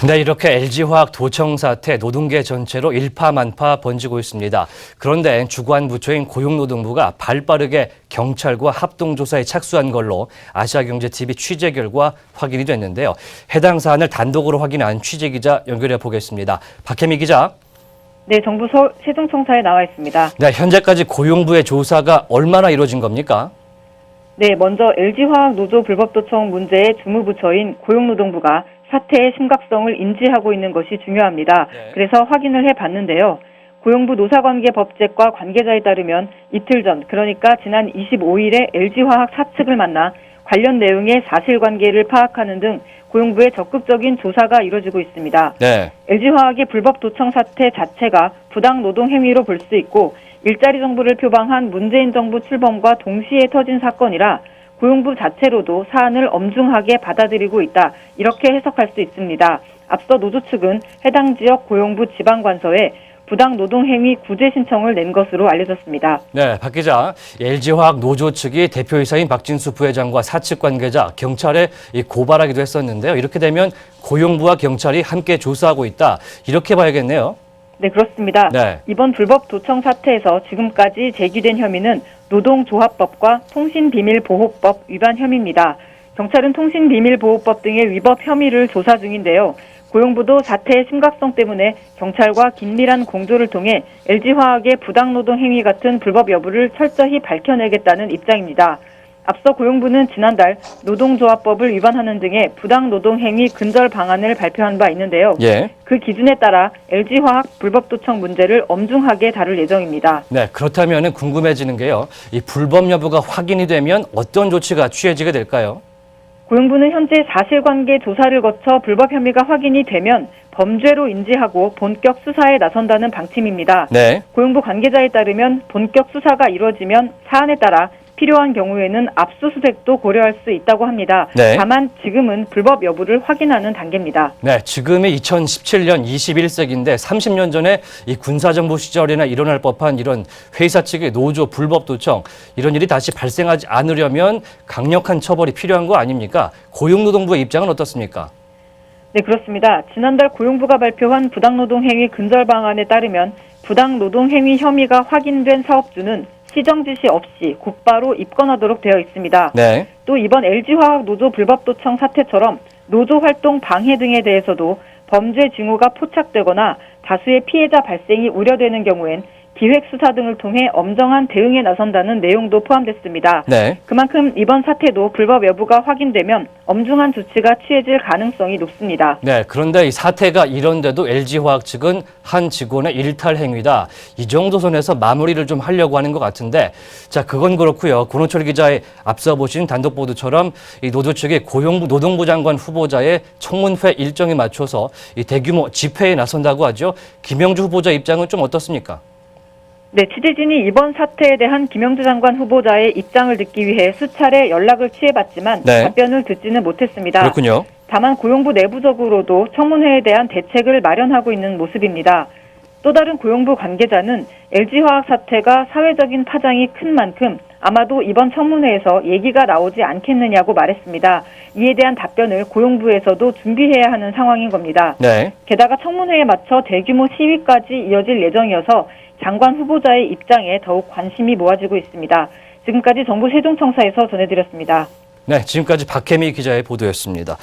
네, 이렇게 LG화학 도청 사태 노동계 전체로 일파만파 번지고 있습니다. 그런데 주관부처인 고용노동부가 발빠르게 경찰과 합동조사에 착수한 걸로 아시아경제TV 취재 결과 확인이 됐는데요. 해당 사안을 단독으로 확인한 취재기자 연결해 보겠습니다. 박혜미 기자. 네, 정부 세종청사에 나와 있습니다. 네, 현재까지 고용부의 조사가 얼마나 이루어진 겁니까? 네, 먼저 LG화학 노조 불법도청 문제의 주무부처인 고용노동부가 사태의 심각성을 인지하고 있는 것이 중요합니다. 네. 그래서 확인을 해봤는데요. 고용부 노사관계법제과 관계자에 따르면 이틀 전, 그러니까 지난 25일에 LG화학 사측을 만나 관련 내용의 사실관계를 파악하는 등 고용부의 적극적인 조사가 이루어지고 있습니다. 네. LG화학의 불법 도청 사태 자체가 부당 노동 행위로 볼 수 있고 일자리 정부를 표방한 문재인 정부 출범과 동시에 터진 사건이라 고용부 자체로도 사안을 엄중하게 받아들이고 있다. 이렇게 해석할 수 있습니다. 앞서 노조 측은 해당 지역 고용부 지방관서에 부당 노동행위 구제 신청을 낸 것으로 알려졌습니다. 네, 박 기자, LG화학 노조 측이 대표이사인 박진수 부회장과 사측 관계자, 경찰에 고발하기도 했었는데요. 이렇게 되면 고용부와 경찰이 함께 조사하고 있다. 이렇게 봐야겠네요. 네, 그렇습니다. 네. 이번 불법 도청 사태에서 지금까지 제기된 혐의는 노동조합법과 통신비밀보호법 위반 혐의입니다. 경찰은 통신비밀보호법 등의 위법 혐의를 조사 중인데요. 고용부도 사태의 심각성 때문에 경찰과 긴밀한 공조를 통해 LG화학의 부당노동 행위 같은 불법 여부를 철저히 밝혀내겠다는 입장입니다. 앞서 고용부는 지난달 노동조합법을 위반하는 등의 부당노동 행위 근절 방안을 발표한 바 있는데요. 예. 그 기준에 따라 LG화학 불법 도청 문제를 엄중하게 다룰 예정입니다. 네, 그렇다면 궁금해지는 게요. 이 불법 여부가 확인이 되면 어떤 조치가 취해지게 될까요? 고용부는 현재 사실관계 조사를 거쳐 불법 혐의가 확인이 되면 범죄로 인지하고 본격 수사에 나선다는 방침입니다. 네. 고용부 관계자에 따르면 본격 수사가 이루어지면 사안에 따라 필요한 경우에는 압수수색도 고려할 수 있다고 합니다. 네. 다만 지금은 불법 여부를 확인하는 단계입니다. 네, 지금이 2017년 21세기인데 30년 전에 이 군사정부 시절에나 일어날 법한 이런 회사 측의 노조 불법 도청, 이런 일이 다시 발생하지 않으려면 강력한 처벌이 필요한 거 아닙니까? 고용노동부의 입장은 어떻습니까? 네, 그렇습니다. 지난달 고용부가 발표한 부당노동행위 근절 방안에 따르면 부당노동행위 혐의가 확인된 사업주는 시정 지시 없이 곧바로 입건하도록 되어 있습니다. 네. 또 이번 LG화학 노조 불법 도청 사태처럼 노조 활동 방해 등에 대해서도 범죄 징후가 포착되거나 다수의 피해자 발생이 우려되는 경우엔 기획수사 등을 통해 엄정한 대응에 나선다는 내용도 포함됐습니다. 네. 그만큼 이번 사태도 불법 여부가 확인되면 엄중한 조치가 취해질 가능성이 높습니다. 네, 그런데 이 사태가 이런데도 LG화학 측은 한 직원의 일탈 행위다. 이 정도 선에서 마무리를 좀 하려고 하는 것 같은데, 자, 그건 그렇고요. 권호철 기자의 앞서 보신 단독 보도처럼 이 노조 측이 고용부 노동부 장관 후보자의 청문회 일정에 맞춰서 이 대규모 집회에 나선다고 하죠. 김영주 후보자 입장은 좀 어떻습니까? 네, 취재진이 이번 사태에 대한 김영주 장관 후보자의 입장을 듣기 위해 수차례 연락을 취해봤지만 네. 답변을 듣지는 못했습니다. 그렇군요. 다만 고용부 내부적으로도 청문회에 대한 대책을 마련하고 있는 모습입니다. 또 다른 고용부 관계자는 LG화학 사태가 사회적인 파장이 큰 만큼 아마도 이번 청문회에서 얘기가 나오지 않겠느냐고 말했습니다. 이에 대한 답변을 고용부에서도 준비해야 하는 상황인 겁니다. 네. 게다가 청문회에 맞춰 대규모 시위까지 이어질 예정이어서 장관 후보자의 입장에 더욱 관심이 모아지고 있습니다. 지금까지 정부 세종청사에서 전해드렸습니다. 네, 지금까지 박혜미 기자의 보도였습니다.